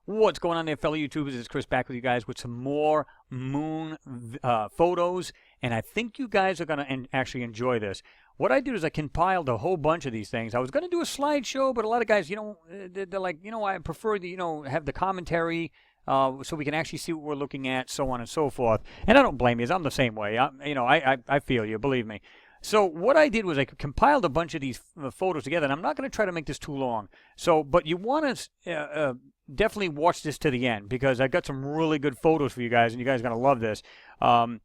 What's going on there, fellow YouTubers? It's Chris back with you guys with some more moon photos, and I think you guys are going to actually enjoy this. What I did is I compiled a whole bunch of these things. I was going to do a slideshow, but a lot of guys, they're like, I prefer to, have the commentary so we can actually see what we're looking at, so on and so forth. And I don't blame you. I'm the same way. I feel you, believe me. So what I did was I compiled a bunch of these photos together, and I'm not going to try to make this too long. But you want to definitely watch this to the end, because I got some really good photos for you guys, and you guys are going to love this. And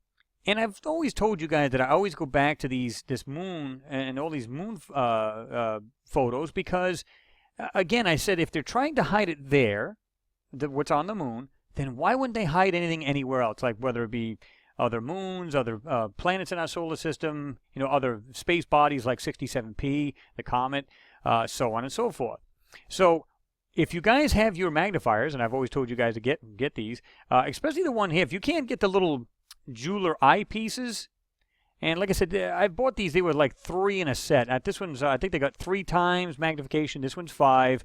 I've always told you guys that I always go back to this moon and all these moon photos because, again, I said if they're trying to hide it there, what's on the moon, then why wouldn't they hide anything anywhere else, like whether it be other moons, other planets in our solar system, other space bodies like 67P, the comet, so on and so forth. So if you guys have your magnifiers, and I've always told you guys to get these, especially the one here, if you can't get the little jeweler eyepieces, and like I said, I bought these, they were like 3 in a set. This one's, I think they got 3 times magnification, this one's 5,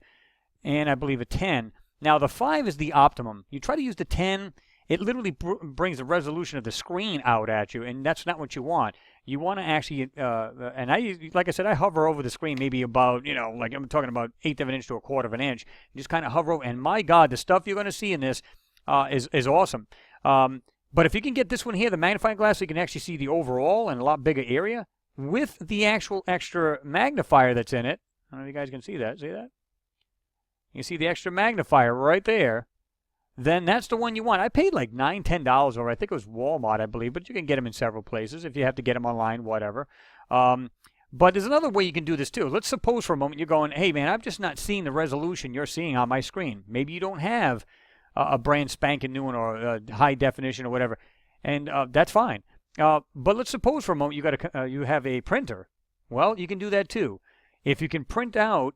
and I believe a 10. Now the 5 is the optimum. You try to use the 10, it literally brings the resolution of the screen out at you, and that's not what you want. You want to actually, and like I said, I hover over the screen maybe about, like I'm talking about 1/8 of an inch to 1/4 of an inch. You just kind of hover over, and my God, the stuff you're going to see in this is awesome. But if you can get this one here, the magnifying glass, so you can actually see the overall and a lot bigger area with the actual extra magnifier that's in it. I don't know if you guys can see that. See that? You see the extra magnifier right there. Then that's the one you want. I paid like $9, $10 over. I think it was Walmart, I believe, but you can get them in several places if you have to get them online, whatever. But there's another way you can do this too. Let's suppose for a moment you're going, hey man, I'm just not seeing the resolution you're seeing on my screen. Maybe you don't have a brand spanking new one or high definition or whatever, and that's fine. But let's suppose for a moment you have a printer. Well, you can do that too. If you can print out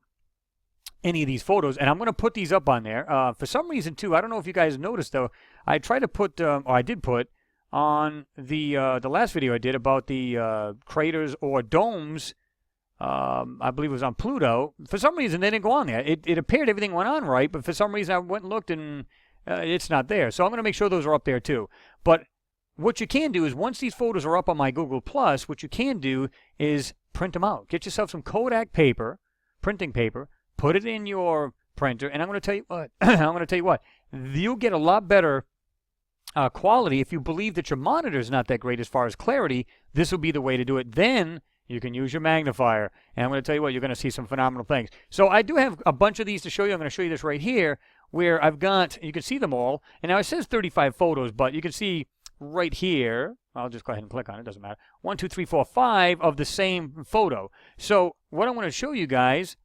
any of these photos, and I'm going to put these up on there. For some reason, too, I don't know if you guys noticed, though, I tried to put, or I did put, on the last video I did about the craters or domes, I believe it was on Pluto. For some reason, they didn't go on there. It appeared everything went on right, but for some reason, I went and looked, and it's not there. So I'm going to make sure those are up there, too. But what you can do is, once these photos are up on my Google+, what you can do is print them out. Get yourself some Kodak paper, printing paper, put it in your printer, and I'm going to tell you what. You'll get a lot better quality if you believe that your monitor is not that great as far as clarity. This will be the way to do it. Then you can use your magnifier, and I'm going to tell you what, you're going to see some phenomenal things. So I do have a bunch of these to show you. I'm going to show you this right here, where I've got, you can see them all. And now it says 35 photos, but you can see right here, I'll just go ahead and click on it, doesn't matter. 1, 2, 3, 4, 5 of the same photo. So what I want to show you guys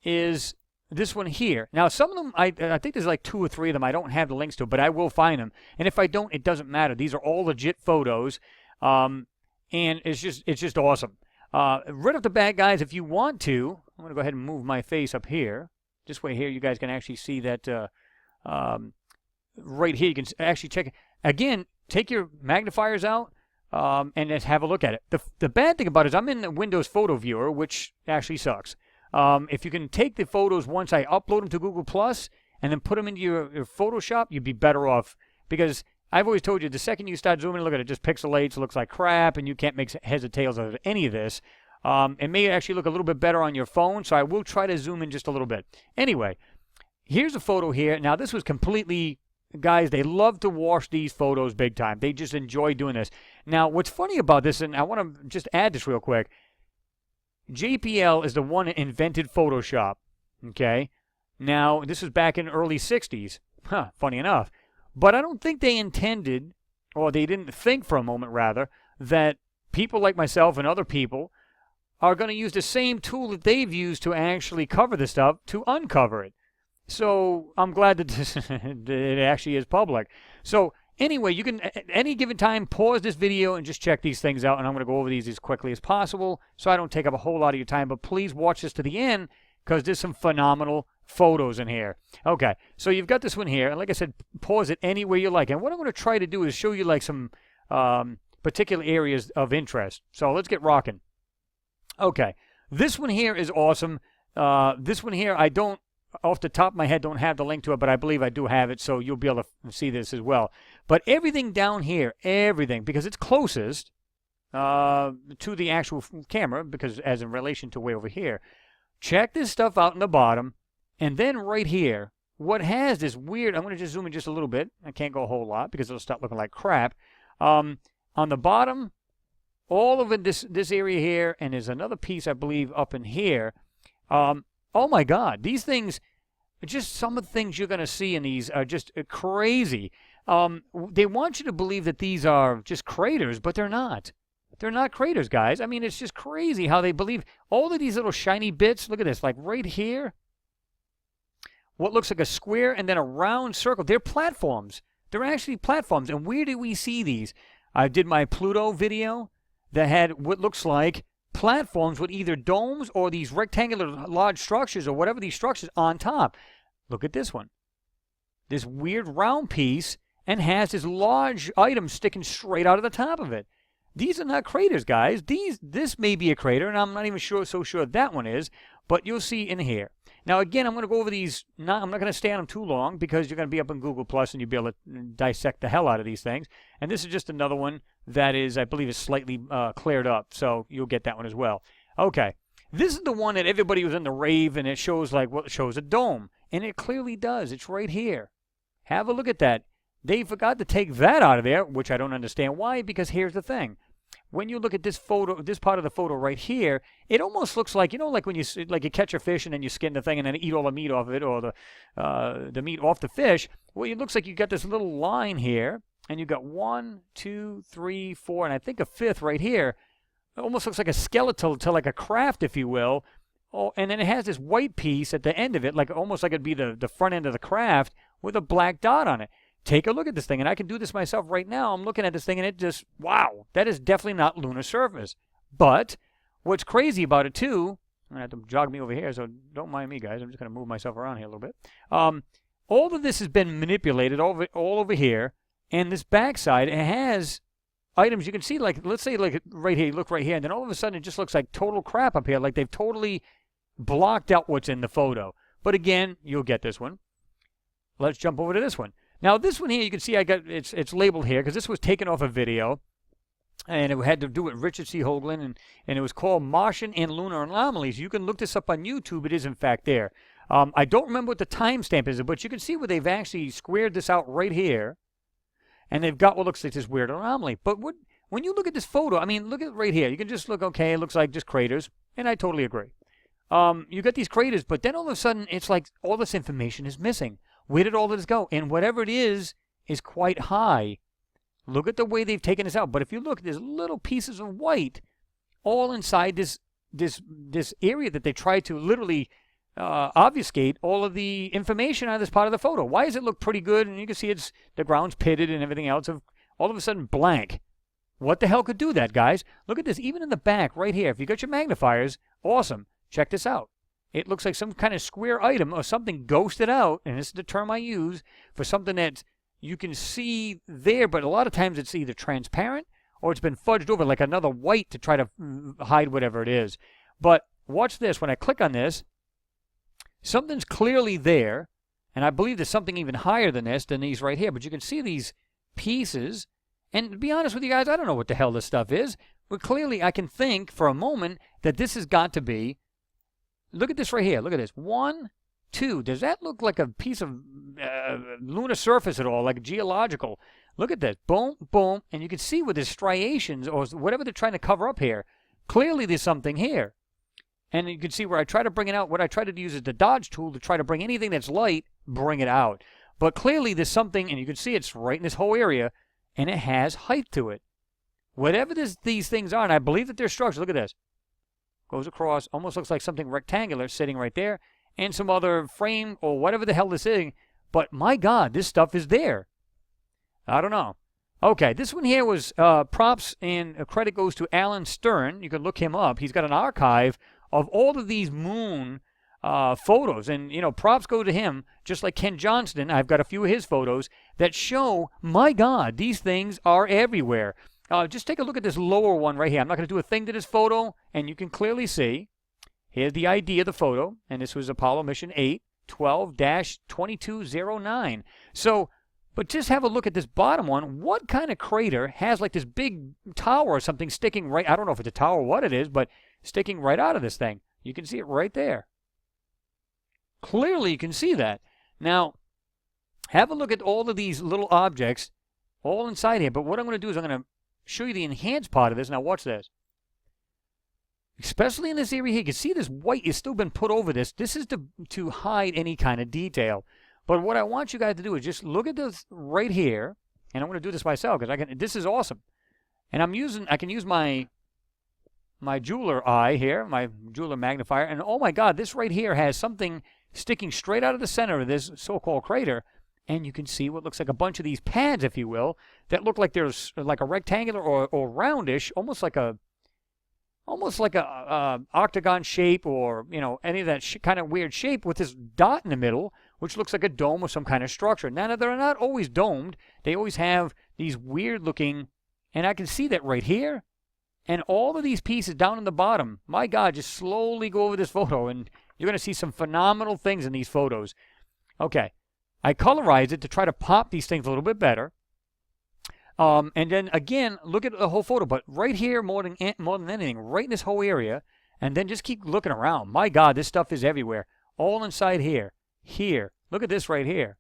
is this one here. Now, some of them, I think there's like 2 or 3 of them I don't have the links to, but I will find them. And if I don't, it doesn't matter. These are all legit photos, and it's just awesome. Right off the bat, guys, if you want to, I'm going to go ahead and move my face up here. This way here, you guys can actually see that right here. You can actually check it. Again, take your magnifiers out and just have a look at it. The bad thing about it is I'm in the Windows Photo Viewer, which actually sucks. If you can take the photos once I upload them to Google+, and then put them into your Photoshop, you'd be better off. Because I've always told you, the second you start zooming, look at it, just pixelates, looks like crap, and you can't make heads or tails of any of this. It may actually look a little bit better on your phone, so I will try to zoom in just a little bit. Anyway, here's a photo here. Now, this was completely, guys, they love to wash these photos big time. They just enjoy doing this. Now, what's funny about this, and I want to just add this real quick, JPL is the one that invented Photoshop, okay? Now, this was back in the early 60s. Funny enough. But I don't think they intended, or they didn't think for a moment, rather, that people like myself and other people are going to use the same tool that they've used to actually cover this stuff to uncover it. So I'm glad that it actually is public. So anyway, you can, at any given time, pause this video and just check these things out. And I'm going to go over these as quickly as possible so I don't take up a whole lot of your time. But please watch this to the end because there's some phenomenal photos in here. Okay, so you've got this one here. And like I said, pause it any way you like. And what I'm going to try to do is show you like some particular areas of interest. So let's get rocking. Okay, this one here is awesome. This one here, I don't off the top of my head don't have the link to it, but I believe I do have it, so you'll be able to see this as well. But everything down here, everything, because it's closest to the actual camera, because as in relation to way over here. Check this stuff out in the bottom, and then right here, what has this weird, I'm going to just zoom in just a little bit. I can't go a whole lot because it'll start looking like crap. On the bottom, all of it, this area here, and there's another piece, I believe, up in here. Oh my God, these things, just some of the things you're going to see in these are just crazy. They want you to believe that these are just craters, but they're not. They're not craters, guys. I mean, it's just crazy how they believe all of these little shiny bits. Look at this, like right here. What looks like a square and then a round circle. They're platforms. They're actually platforms. And where do we see these? I did my Pluto video that had what looks like platforms with either domes or these rectangular large structures or whatever these structures on top. Look at this one. This weird round piece and has this large item sticking straight out of the top of it. These are not craters, guys. This may be a crater, and I'm not even so sure that one is, but you'll see in here. Now, again, I'm going to go over these. I'm not going to stay on them too long because you're going to be up in Google Plus and you'll be able to dissect the hell out of these things. And this is just another one that is, I believe, is slightly cleared up, so you'll get that one as well. Okay, this is the one that everybody was in the rave, and it shows like, well, it shows a dome, and it clearly does. It's right here. Have a look at that. They forgot to take that out of there, which I don't understand why, because here's the thing. When you look at this photo, this part of the photo right here, it almost looks like, you know, like when you catch a fish and then you skin the thing and then eat all the meat off of it, or the meat off the fish. Well, it looks like you got this little line here, and you got 1, 2, 3, 4, and I think a fifth right here. It almost looks like a skeletal to like a craft, if you will. Oh, and then it has this white piece at the end of it, like almost like it'd be the front end of the craft with a black dot on it. Take a look at this thing, and I can do this myself right now. I'm looking at this thing, and it just, wow, that is definitely not lunar surface. But what's crazy about it, too, I'm going to have to jog me over here, so don't mind me, guys. I'm just going to move myself around here a little bit. All of this has been manipulated all over here, and this backside, it has items you can see, like, let's say, like, right here, you look right here, and then all of a sudden it just looks like total crap up here, like they've totally blocked out what's in the photo. But again, you'll get this one. Let's jump over to this one. Now, this one here, you can see it's labeled here because this was taken off a video, and it had to do with Richard C. Hoagland, and it was called Martian and Lunar Anomalies. You can look this up on YouTube. It is, in fact, there. I don't remember what the timestamp is, but you can see where they've actually squared this out right here, and they've got what looks like this weird anomaly. But when you look at this photo, I mean, look at it right here. You can just look, okay, it looks like just craters, and I totally agree. You got these craters, but then all of a sudden, it's like all this information is missing. Where did all of this go? And whatever it is quite high. Look at the way they've taken this out. But if you look, there's little pieces of white all inside this area that they try to literally obfuscate all of the information on this part of the photo. Why does it look pretty good? And you can see the ground's pitted and everything else. All of a sudden, blank. What the hell could do that, guys? Look at this. Even in the back right here. If you got your magnifiers, awesome. Check this out. It looks like some kind of square item or something ghosted out, and this is the term I use for something that you can see there, but a lot of times it's either transparent or it's been fudged over like another white to try to hide whatever it is. But watch this. When I click on this, something's clearly there, and I believe there's something even higher than this, than these right here. But you can see these pieces, and to be honest with you guys, I don't know what the hell this stuff is, but clearly I can think for a moment that this has got to be. Look at this right here. Look at this. 1, 2. Does that look like a piece of lunar surface at all, like geological? Look at this. Boom, boom. And you can see with the striations or whatever they're trying to cover up here. Clearly there's something here. And you can see where I try to bring it out. What I try to use is the dodge tool to try to bring anything that's light, bring it out. But clearly there's something, and you can see it's right in this whole area, and it has height to it. Whatever these things are, and I believe that they're structures. Look at this. Goes across, almost looks like something rectangular sitting right there, and some other frame or whatever the hell this is. But my God, this stuff is there. I don't know. Okay, this one here was props, and credit goes to Alan Stern. You can look him up. He's got an archive of all of these moon photos, and you know, props go to him. Just like Ken Johnston, I've got a few of his photos that show, my God, these things are everywhere. Just take a look at this lower one right here. I'm not going to do a thing to this photo, and you can clearly see. Here's the ID of the photo, and this was Apollo Mission 8. 12-2209. So, but just have a look at this bottom one. What kind of crater has like this big tower or something sticking right, I don't know if it's a tower or what it is, but sticking right out of this thing. You can see it right there. Clearly you can see that. Now, have a look at all of these little objects all inside here. But what I'm going to do is I'm going to show you the enhanced part of this. Now watch this. Especially in this area here, you can see this white has still been put over this. This is to hide any kind of detail. But what I want you guys to do is just look at this right here. And I'm going to do this myself because this is awesome. And I can use my jeweler eye here, my jeweler magnifier. And oh my God, this right here has something sticking straight out of the center of this so-called crater. And you can see what looks like a bunch of these pads, if you will, that look like there's like a rectangular or roundish, almost like a octagon shape, or any of that kind of weird shape with this dot in the middle, which looks like a dome or some kind of structure. Now they're not always domed; they always have these weird looking, and I can see that right here, and all of these pieces down in the bottom. My God, just slowly go over this photo, and you're going to see some phenomenal things in these photos. Okay, I colorized it to try to pop these things a little bit better. And then again, look at the whole photo, but right here more than anything, right in this whole area, and then just keep looking around. My God, this stuff is everywhere. All inside here. Here. Look at this right here.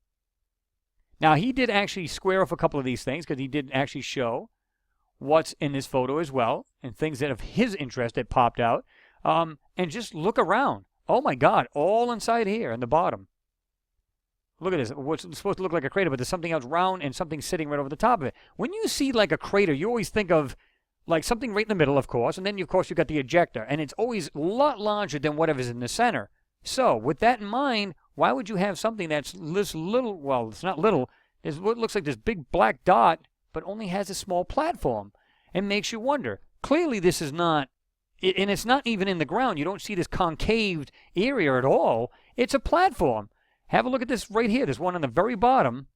Now, he did actually square off a couple of these things because he did actually show what's in this photo as well, and things that of his interest that popped out. And just look around. Oh my God, all inside here in the bottom. Look at this. What's supposed to look like a crater, but there's something else round and something sitting right over the top of it. When you see like a crater, you always think of like something right in the middle, of course, and then, of course, you've got the ejector, and it's always a lot larger than whatever's in the center. So, with that in mind, why would you have something that's this little, well, it's not little, it's what looks like this big black dot, but only has a small platform? It makes you wonder. Clearly, this is not, and it's not even in the ground. You don't see this concaved area at all. It's a platform. Have a look at this right here. There's one on the very bottom.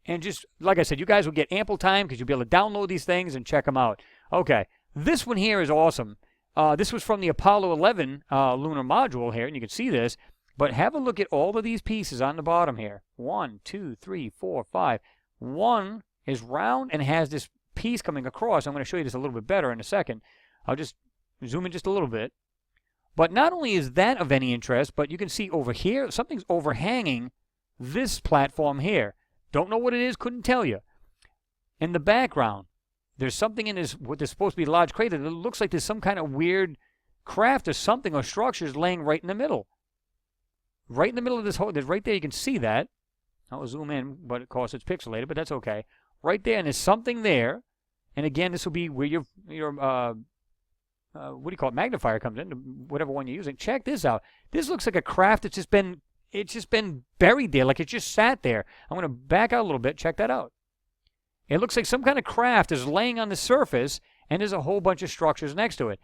And just, like I said, you guys will get ample time because you'll be able to download these things and check them out. Okay, this one here is awesome. This was from the Apollo 11 lunar module here, and you can see this. But have a look at all of these pieces on the bottom here. 1, 2, 3, 4, 5. One is round and has this piece coming across. I'm going to show you this a little bit better in a second. I'll just zoom in just a little bit. But not only is that of any interest, but you can see over here, something's overhanging this platform here. Don't know what it is, couldn't tell you. In the background, there's something in this, what is supposed to be a large crater, that looks like there's some kind of weird craft or something or structures laying right in the middle. Right in the middle of this whole, right there, you can see that. I'll zoom in, but of course it's pixelated, but that's okay. Right there, and there's something there. And again, this will be where your what do you call it, magnifier comes in, whatever one you're using. Check this out. This looks like a craft that's just been buried there, like it just sat there. I'm going to back out a little bit. Check that out. It looks like some kind of craft is laying on the surface, and there's a whole bunch of structures next to it.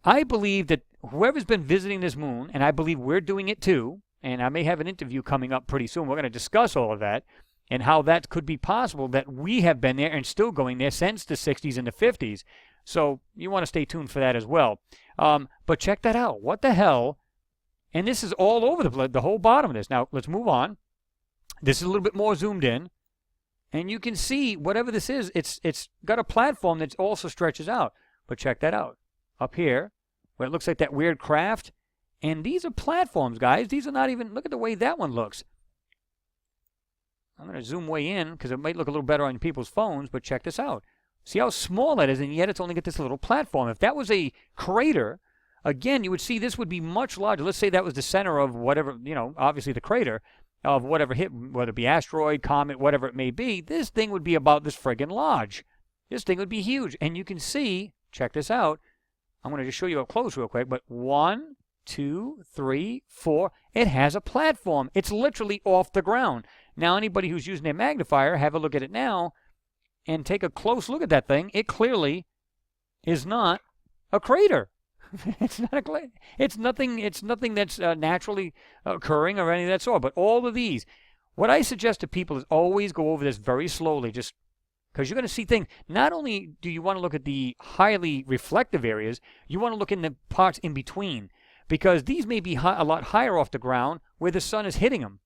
I believe that whoever's been visiting this moon, and I believe we're doing it too, and I may have an interview coming up pretty soon. We're going to discuss all of that and how that could be possible, that we have been there and still going there since the 60s and the 50s. So you want to stay tuned for that as well. But check that out. What the hell? And this is all over the whole bottom of this. Now, let's move on. This is a little bit more zoomed in. And you can see whatever this is, it's got a platform that also stretches out. But check that out. Up here, where it looks like that weird craft. And these are platforms, guys. These are not even, look at the way that one looks. I'm going to zoom way in because it might look a little better on people's phones, but check this out. See how small that is, and yet it's only got this little platform. If that was a crater, again, you would see this would be much larger. Let's say that was the center of whatever, obviously the crater of whatever hit, whether it be asteroid, comet, whatever it may be. This thing would be about this friggin' large. This thing would be huge. And you can see, check this out. I'm going to just show you up close real quick, but 1, 2, 3, 4. It has a platform. It's literally off the ground. Now, anybody who's using their magnifier, have a look at it now and take a close look at that thing. It clearly is not a crater. It's not a it's nothing that's naturally occurring or any of that sort. But all of these, what I suggest to people is always go over this very slowly, just because you're going to see things. Not only do you want to look at the highly reflective areas, you want to look in the parts in between, because these may be a lot higher off the ground where the sun is hitting them.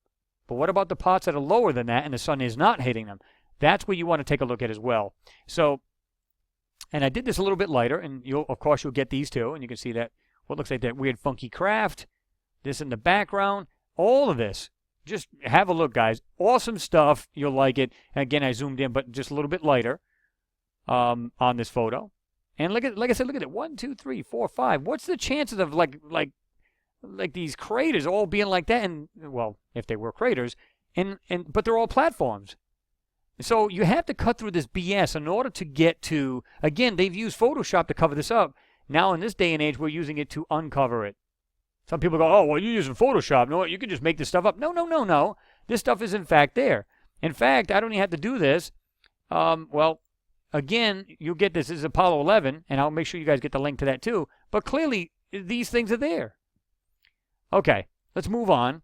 But what about the parts that are lower than that and the sun is not hitting them? That's where you want to take a look at as well. So, and I did this a little bit lighter, and of course you'll get these too, and you can see that what looks like that weird funky craft, this in the background, all of this. Just have a look, guys. Awesome stuff. You'll like it. And again, I zoomed in, but just a little bit lighter on this photo. And look at, like I said, look at it. 1, 2, 3, 4, 5. What's the chances of like these craters all being like that? And well, if they were craters, but they're all platforms. So you have to cut through this BS in order to get to. Again, they've used Photoshop to cover this up. Now in this day and age, we're using it to uncover it. Some people go, oh, well, you're using Photoshop. No, you can just make this stuff up. No. This stuff is, in fact, there. In fact, I don't even have to do this. Well, again, you'll get this. This is Apollo 11, and I'll make sure you guys get the link to that, too. But clearly, these things are there. Okay, let's move on.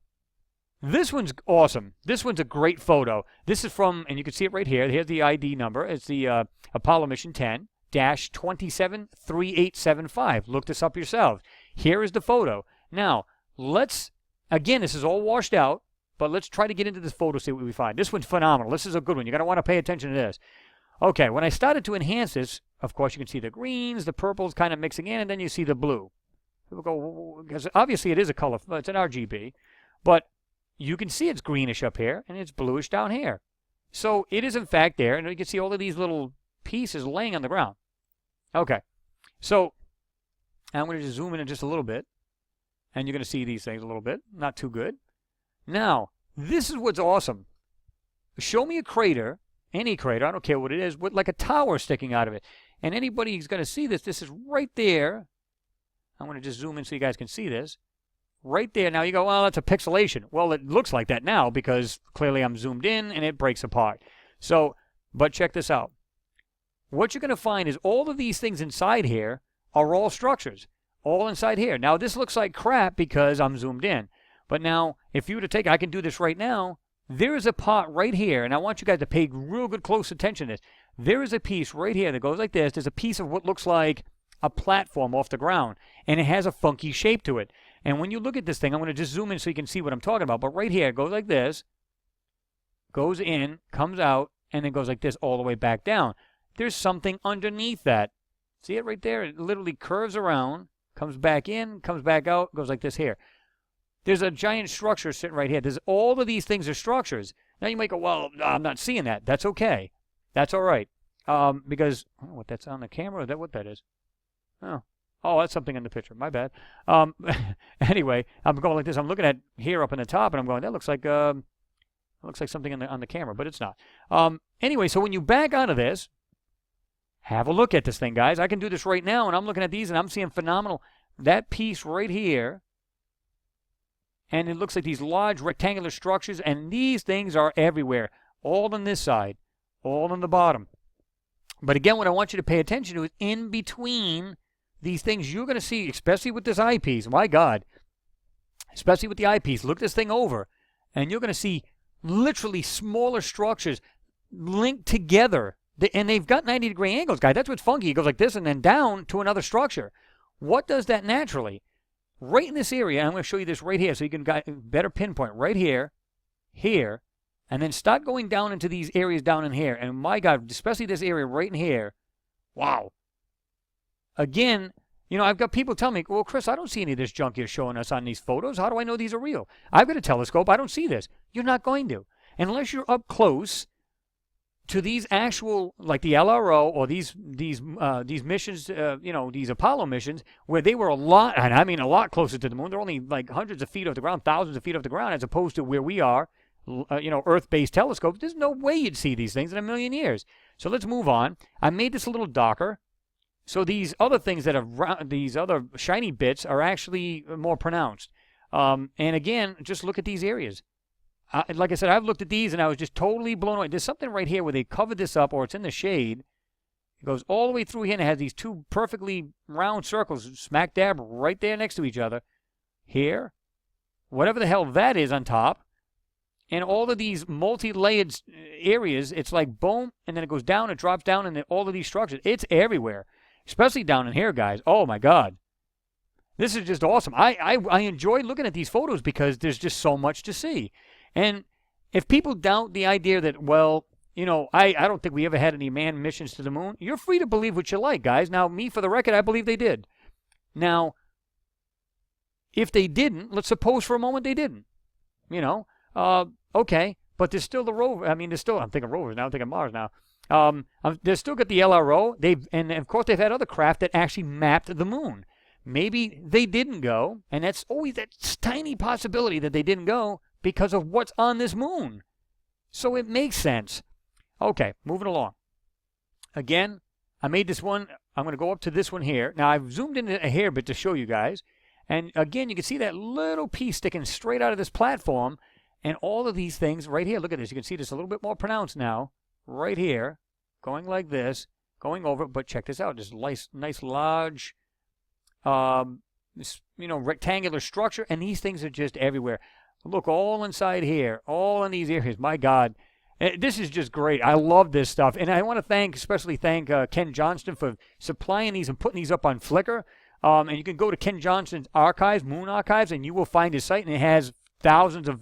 This one's awesome. This one's a great photo. This is from, and you can see it right here. Here's the ID number. It's the Apollo Mission 10-273875. Look this up yourselves. Here is the photo. Now, again, this is all washed out, but let's try to get into this photo, see what we find. This one's phenomenal. This is a good one. You're going to want to pay attention to this. Okay, when I started to enhance this, of course, you can see the greens, the purples kind of mixing in, and then you see the blue. People go, because obviously it is a color, it's an RGB, but you can see it's greenish up here, and it's bluish down here. So it is, in fact, there, and you can see all of these little pieces laying on the ground. Okay, so I'm going to just zoom in just a little bit. And you're going to see these things a little bit. Not too good. Now, this is what's awesome. Show me a crater, any crater, I don't care what it is, with like a tower sticking out of it. And anybody who's going to see this, this is right there. I'm going to just zoom in so you guys can see this. Right there. Now you go, well, that's a pixelation. Well, it looks like that now because clearly I'm zoomed in and it breaks apart. So, but check this out. What you're going to find is all of these things inside here are all structures. All inside here. Now, this looks like crap because I'm zoomed in. But now, if you were to take, I can do this right now. There is a part right here, and I want you guys to pay real good close attention to this. There is a piece right here that goes like this. There's a piece of what looks like a platform off the ground, and it has a funky shape to it. And when you look at this thing, I'm going to just zoom in so you can see what I'm talking about. But right here, it goes like this, goes in, comes out, and then goes like this all the way back down. There's something underneath that. See it right there? It literally curves around. Comes back in, comes back out, goes like this here. There's a giant structure sitting right here. There's all of these things are structures. Now you might go, well, I'm not seeing that. That's okay. That's all right. Because, I don't know what that's on the camera. Is that what that is? Oh, that's something in the picture. My bad. Anyway, I'm going like this. I'm looking at here up in the top, and I'm going, that looks like something on the camera, but it's not. Anyway, so when you back out of this, have a look at this thing, guys. I can do this right now, and I'm looking at these, and I'm seeing phenomenal. That piece right here, and it looks like these large rectangular structures, and these things are everywhere, all on this side, all on the bottom. But again, what I want you to pay attention to is in between these things you're going to see, especially with this eyepiece. My God, especially with the eyepiece. Look this thing over, and you're going to see literally smaller structures linked together. And they've got 90-degree angles, guys. That's what's funky. It goes like this and then down to another structure. What does that naturally? Right in this area, and I'm going to show you this right here so you can better pinpoint. Right here, here, and then start going down into these areas down in here. And my God, especially this area right in here. Wow. Again, you know, I've got people telling me, well, Chris, I don't see any of this junk you're showing us on these photos. How do I know these are real? I've got a telescope. I don't see this. You're not going to. Unless you're up close to these actual, like the LRO or these missions, you know, these Apollo missions, where they were a lot, and I mean a lot closer to the moon. They're only like hundreds of feet off the ground, thousands of feet off the ground, as opposed to where we are, you know, Earth-based telescopes. There's no way you'd see these things in a million years. So let's move on. I made this a little darker. So these other things that are, these other shiny bits are actually more pronounced. And again, just look at these areas. Like I said, I've looked at these and I was just totally blown away. There's something right here where they covered this up, or it's in the shade. It goes all the way through here and it has these two perfectly round circles smack dab right there next to each other. Here, whatever the hell that is on top. And all of these multi-layered areas, it's like boom, and then it goes down, it drops down, and then all of these structures. It's everywhere, especially down in here, guys. Oh, my God. This is just awesome. I enjoy looking at these photos because there's just so much to see. And if people doubt the idea that, well, you know, I don't think we ever had any manned missions to the moon, you're free to believe what you like, guys. Now, me, for the record, I believe they did. Now, if they didn't, let's suppose for a moment they didn't. You know, okay, but there's still the rover. I mean, there's still, I'm thinking rovers now, I'm thinking Mars now. They've still got the LRO. And of course, they've had other craft that actually mapped the moon. Maybe they didn't go, and that's always that tiny possibility that they didn't go because of what's on this moon. So it makes sense. Okay, moving along. Again, I made this one. I'm going to go up to this one here. Now, I've zoomed in a hair bit to show you guys. And again, you can see that little piece sticking straight out of this platform. And all of these things right here. Look at this. You can see this a little bit more pronounced now. Right here. Going like this. Going over. But check this out. This nice large, rectangular structure. And these things are just everywhere. Look, all inside here. All in these areas. My God. This is just great. I love this stuff. And I want to especially thank Ken Johnston for supplying these and putting these up on Flickr. And you can go to Ken Johnston's archives, Moon Archives, and you will find his site. And it has thousands of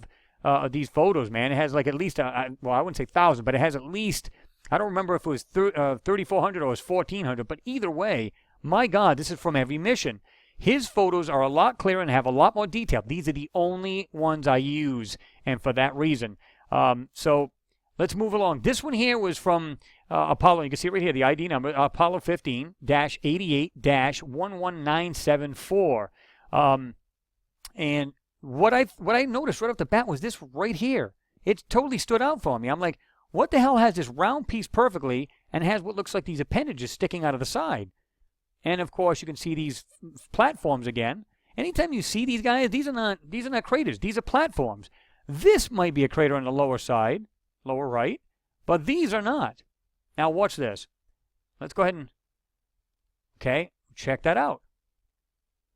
these photos, man. It has like at least, I wouldn't say thousands, but it has at least, I don't remember if it was 3,400 or it was 1,400. But either way, my God, this is from every mission. His photos are a lot clearer and have a lot more detail. These are the only ones I use, and for that reason. So let's move along. This one here was from Apollo. You can see it right here, the ID number, Apollo 15-88-11974. And what I noticed right off the bat was this right here. It totally stood out for me. I'm like, what the hell has this round piece perfectly and has what looks like these appendages sticking out of the side? And of course, you can see these platforms again. Anytime you see these guys, these are not craters. These are platforms. This might be a crater on the lower side, lower right, but these are not. Now watch this. Let's go ahead and, okay, check that out.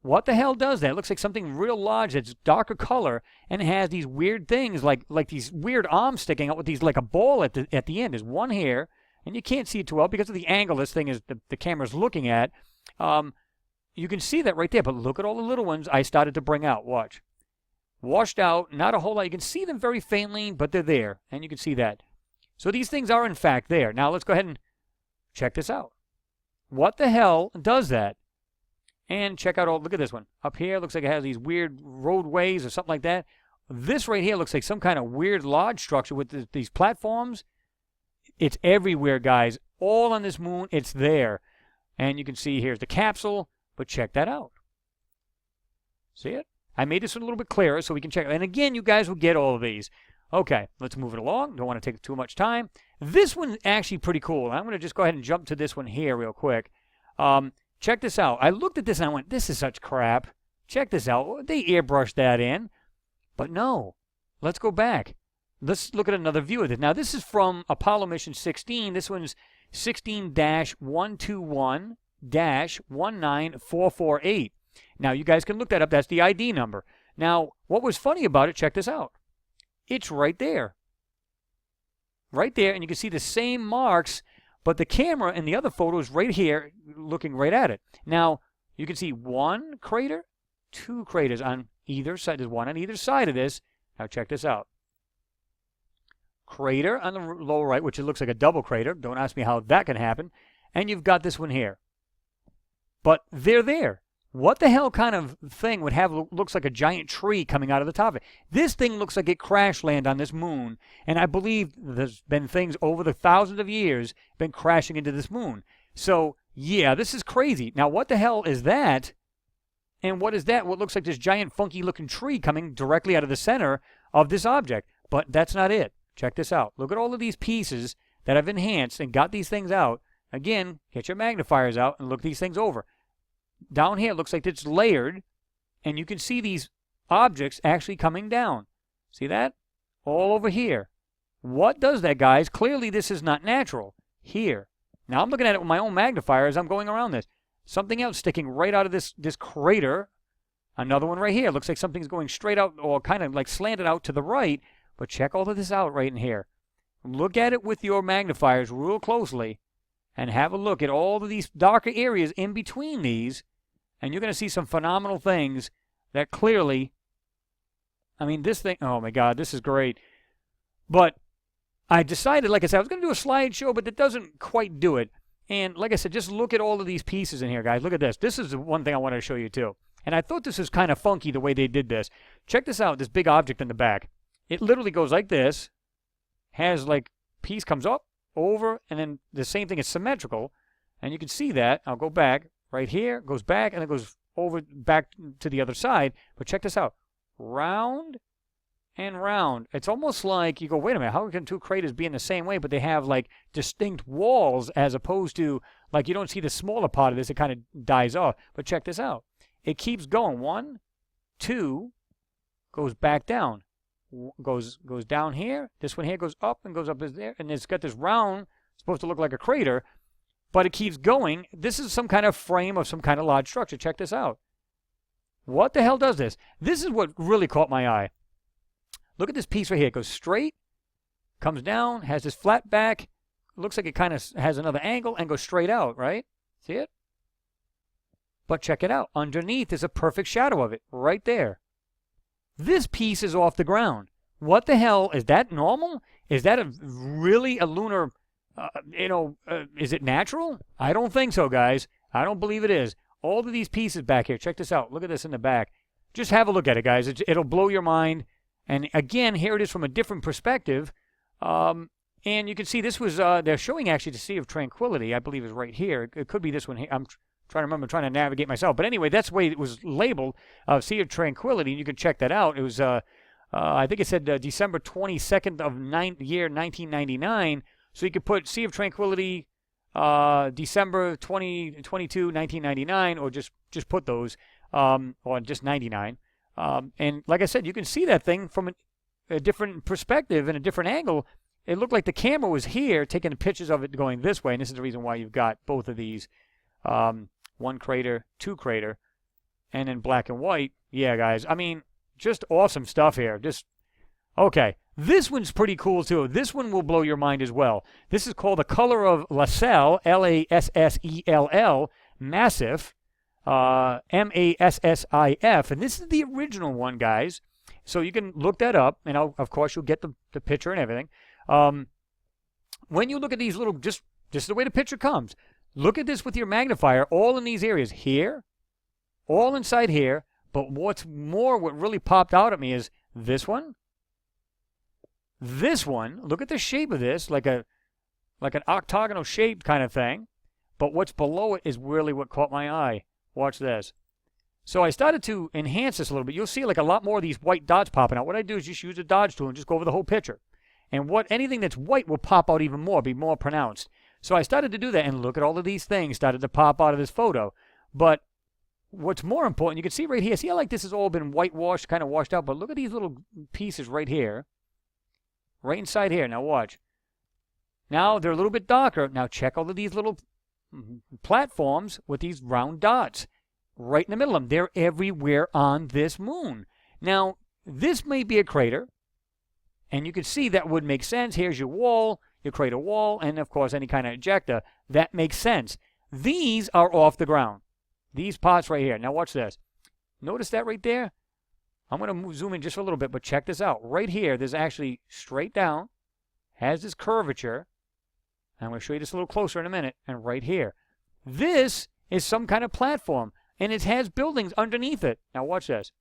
What the hell does that? It looks like something real large that's darker color and has these weird things like these weird arms sticking out with these like a ball at the end. There's one here, and you can't see it too well because of the angle this thing is the camera's looking at. You can see that right there, but look at all the little ones I started to bring out. Watch. Washed out, not a whole lot. You can see them very faintly, but they're there, and you can see that. So these things are, in fact, there. Now, let's go ahead and check this out. What the hell does that? And check out look at this one. Up here, looks like it has these weird roadways or something like that. This right here looks like some kind of weird lodge structure with these platforms. It's everywhere, guys. All on this moon, it's there. And you can see here's the capsule, but check that out. See it? I made this one a little bit clearer so we can check it. And again, you guys will get all of these. Okay, let's move it along. Don't want to take too much time. This one's actually pretty cool. I'm going to just go ahead and jump to this one here real quick. Check this out. I looked at this and I went, this is such crap. Check this out. They airbrushed that in. But no. Let's go back. Let's look at another view of this. Now, this is from Apollo Mission 16. This one's 16-121-19448. Now, you guys can look that up. That's the ID number. Now, what was funny about it, check this out. It's right there. Right there, and you can see the same marks, but the camera and the other photo is right here, looking right at it. Now, you can see one crater, two craters on either side. There's one on either side of this. Now, check this out. Crater on the lower right, which it looks like a double crater. Don't ask me how that can happen. And you've got this one here. But they're there. What the hell kind of thing would have looks like a giant tree coming out of the top of it? This thing looks like it crash landed on this moon, and I believe there's been things over the thousands of years been crashing into this moon. So, yeah, this is crazy. Now, what the hell is that? And what is that? What looks like this giant funky-looking tree coming directly out of the center of this object. But that's not it. Check this out. Look at all of these pieces that I've enhanced and got these things out. Again, get your magnifiers out and look these things over. Down here, it looks like it's layered, and you can see these objects actually coming down. See that? All over here. What does that, guys? Clearly, this is not natural. Here. Now, I'm looking at it with my own magnifier as I'm going around this. Something else sticking right out of this crater. Another one right here. Looks like something's going straight out or kind of like slanted out to the right. But check all of this out right in here. Look at it with your magnifiers real closely and have a look at all of these darker areas in between these. and you're going to see some phenomenal things that clearly, I mean, this thing, oh my God, this is great. But I decided, like I said, I was going to do a slideshow, but that doesn't quite do it. And like I said, just look at all of these pieces in here, guys. Look at this. This is the one thing I wanted to show you, too. And I thought this was kind of funky the way they did this. Check this out, this big object in the back. It literally goes like this, has like, piece comes up, over, and then the same thing is symmetrical. And you can see that. I'll go back. Right here, goes back, and it goes over back to the other side. But check this out. Round and round. It's almost like you go, wait a minute, how can two craters be in the same way, but they have like distinct walls as opposed to, like you don't see the smaller part of this, it kind of dies off. But check this out. It keeps going. 1, 2, goes back down. Goes down here. This one here goes up and goes up there. And it's got this round, supposed to look like a crater, but it keeps going. This is some kind of frame of some kind of large structure. Check this out. What the hell does this? This is what really caught my eye. Look at this piece right here. It goes straight, comes down, has this flat back. Looks like it kind of has another angle and goes straight out, right? See it? But check it out. Underneath is a perfect shadow of it right there. This piece is off the ground. What the hell? Is that normal? Is that really a lunar, is it natural? I don't think so, guys. I don't believe it is. All of these pieces back here. Check this out. Look at this in the back. Just have a look at it, guys. It'll blow your mind. And again, here it is from a different perspective. And you can see this was, they're showing actually the Sea of Tranquility, I believe is right here. It could be this one here. I'm trying to remember, I'm trying to navigate myself. But anyway, that's the way it was labeled, Sea of Tranquility. And you can check that out. It was, I think it said December 22nd of year 1999. So you could put Sea of Tranquility, December 2022, 1999, or just put those, or just 99. And like I said, you can see that thing from a different perspective and a different angle. It looked like the camera was here taking pictures of it going this way, and this is the reason why you've got both of these, 1 crater, 2 crater, and then black and white. Yeah, guys, I mean, just awesome stuff here. Just, okay. This one's pretty cool, too. This one will blow your mind as well. This is called The Color of Lassell, Lassell, Massif, Massif, and this is the original one, guys. So you can look that up, and of course you'll get the picture and everything. When you look at these little, just the way the picture comes, look at this with your magnifier, all in these areas here, all inside here. But what's more, what really popped out at me is this one. This one, look at the shape of this, like an octagonal shape kind of thing. But what's below it is really what caught my eye. Watch this. So I started to enhance this a little bit. You'll see like a lot more of these white dots popping out. What I do is just use a dodge tool and just go over the whole picture. And anything that's white will pop out even more, be more pronounced. So I started to do that, and look at all of these things started to pop out of this photo. But what's more important, you can see right here, see how like this has all been whitewashed, kind of washed out, but look at these little pieces right here. Right inside here. Now watch. Now they're a little bit darker. Now check all of these little platforms with these round dots right in the middle of them. They're everywhere on this moon. Now, this may be a crater, and you can see that would make sense. Here's your wall, your crater wall, and of course any kind of ejector. That makes sense. These are off the ground. These parts right here. Now watch this. Notice that right there? I'm going to zoom in just a little bit, but check this out. Right here, there's actually straight down, has this curvature. I'm going to show you this a little closer in a minute. And right here. This is some kind of platform, and it has buildings underneath it. Now watch this.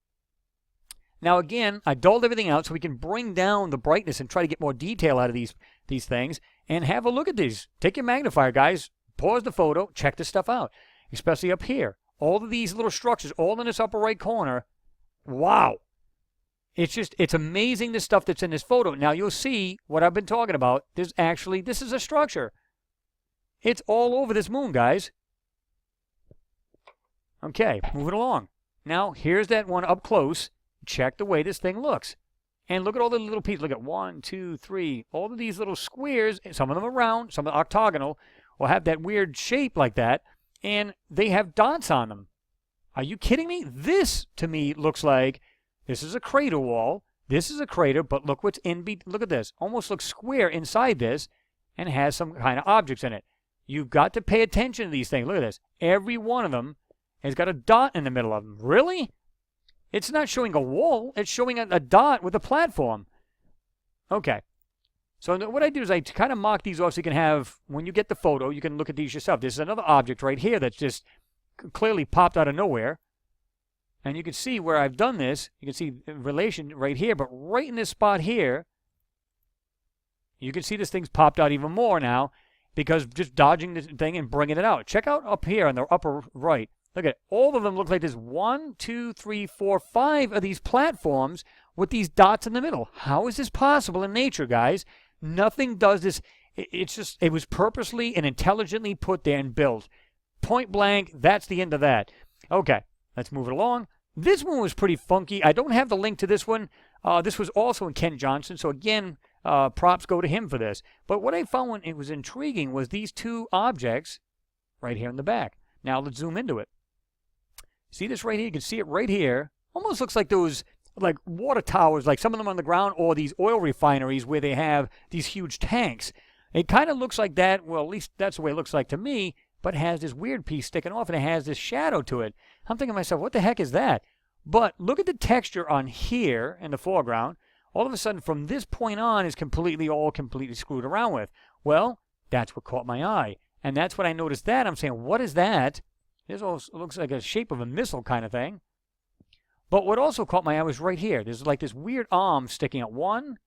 Now again, I dulled everything out so we can bring down the brightness and try to get more detail out of these things. And have a look at these. Take your magnifier, guys. Pause the photo. Check this stuff out. Especially up here. All of these little structures, all in this upper right corner. Wow. It's amazing the stuff that's in this photo. Now you'll see what I've been talking about. This is a structure. It's all over this moon, guys. Okay, moving along. Now here's that one up close. Check the way this thing looks. And look at all the little pieces. Look at 1, 2, 3. All of these little squares, some of them are round, some are octagonal, will have that weird shape like that. And they have dots on them. Are you kidding me? This, to me, looks like this is a crater wall. This is a crater, but look what's look at this. Almost looks square inside this and has some kind of objects in it. You've got to pay attention to these things. Look at this. Every one of them It's got a dot in the middle of them. Really? It's not showing a wall. It's showing a dot with a platform. Okay. So what I do is I kind of mark these off so you can have, when you get the photo, you can look at these yourself. There's another object right here that's just clearly popped out of nowhere. And you can see where I've done this. You can see relation right here, but right in this spot here, you can see this thing's popped out even more now because just dodging this thing and bringing it out. Check out up here on the upper right. Look at it. All of them look like there's 1, 2, 3, 4, 5 of these platforms with these dots in the middle. How is this possible in nature, guys? Nothing does this. It's just, it was purposely and intelligently put there and built. Point blank, that's the end of that. Okay, let's move it along. This one was pretty funky. I don't have the link to this one. This was also in Ken Johnson, so again, props go to him for this. But what I found when it was intriguing was these two objects right here in the back. Now let's zoom into it. See this right here? You can see it right here. Almost looks like those like water towers, like some of them on the ground, or these oil refineries where they have these huge tanks. It kind of looks like that. Well, at least that's the way it looks like to me, but it has this weird piece sticking off and it has this shadow to it. I'm thinking to myself, what the heck is that? But look at the texture on here in the foreground. All of a sudden, from this point on, is completely screwed around with. Well, that's what caught my eye. And that's when I noticed that. I'm saying, what is that? This also looks like a shape of a missile kind of thing. But what also caught my eye was right here. There's like this weird arm sticking out. 1,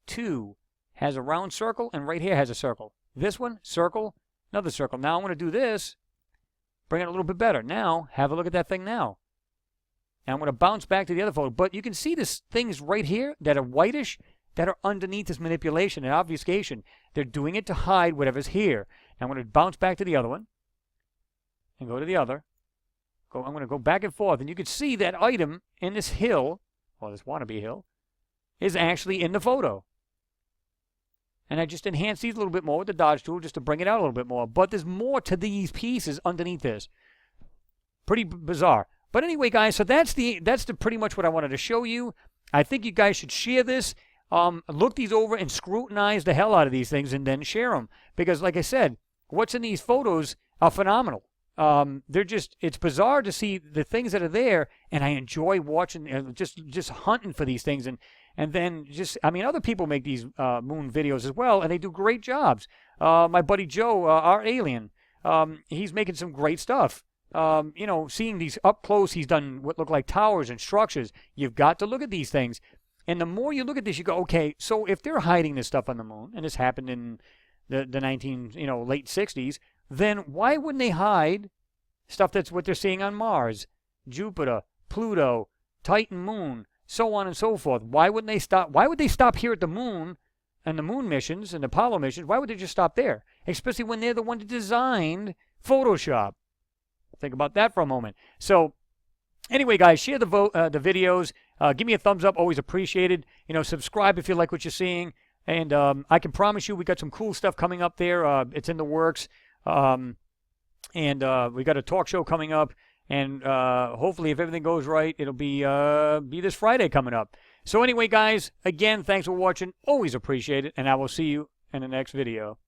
2, has a round circle, and right here has a circle. This one, circle, another circle. Now I'm going to do this, bring it a little bit better. Now, have a look at that thing now. And I'm going to bounce back to the other photo. But you can see this things right here that are whitish that are underneath this manipulation and obfuscation. They're doing it to hide whatever's here. Now I'm going to bounce back to the other one and go to the other. I'm going to go back and forth, and you can see that item in this hill, or this wannabe hill, is actually in the photo. And I just enhance these a little bit more with the dodge tool just to bring it out a little bit more. But there's more to these pieces underneath this. Pretty bizarre. But anyway, guys, so that's pretty much what I wanted to show you. I think you guys should share this. Look these over and scrutinize the hell out of these things and then share them. Because, like I said, what's in these photos are phenomenal. It's bizarre to see the things that are there, and I enjoy watching, just hunting for these things, and then other people make these moon videos as well, and they do great jobs. My buddy Joe, our alien, he's making some great stuff. Seeing these up close, he's done what look like towers and structures. You've got to look at these things, and the more you look at this, you go, okay, so if they're hiding this stuff on the moon, and this happened in the late 60s. Then why wouldn't they hide stuff that's what they're seeing on Mars, Jupiter, Pluto, Titan moon, so on and so forth? Why wouldn't they stop? Why would they stop here at the moon and the moon missions and the Apollo missions? Why would they just stop there? Especially when they're the one that designed Photoshop. Think about that for a moment. So anyway, guys, share the videos. Give me a thumbs up. Always appreciated. Subscribe if you like what you're seeing. And I can promise you we got some cool stuff coming up there. It's in the works. And we got a talk show coming up, and hopefully, if everything goes right, it'll be this Friday coming up. So anyway, guys, again, thanks for watching. Always appreciate it, and I will see you in the next video.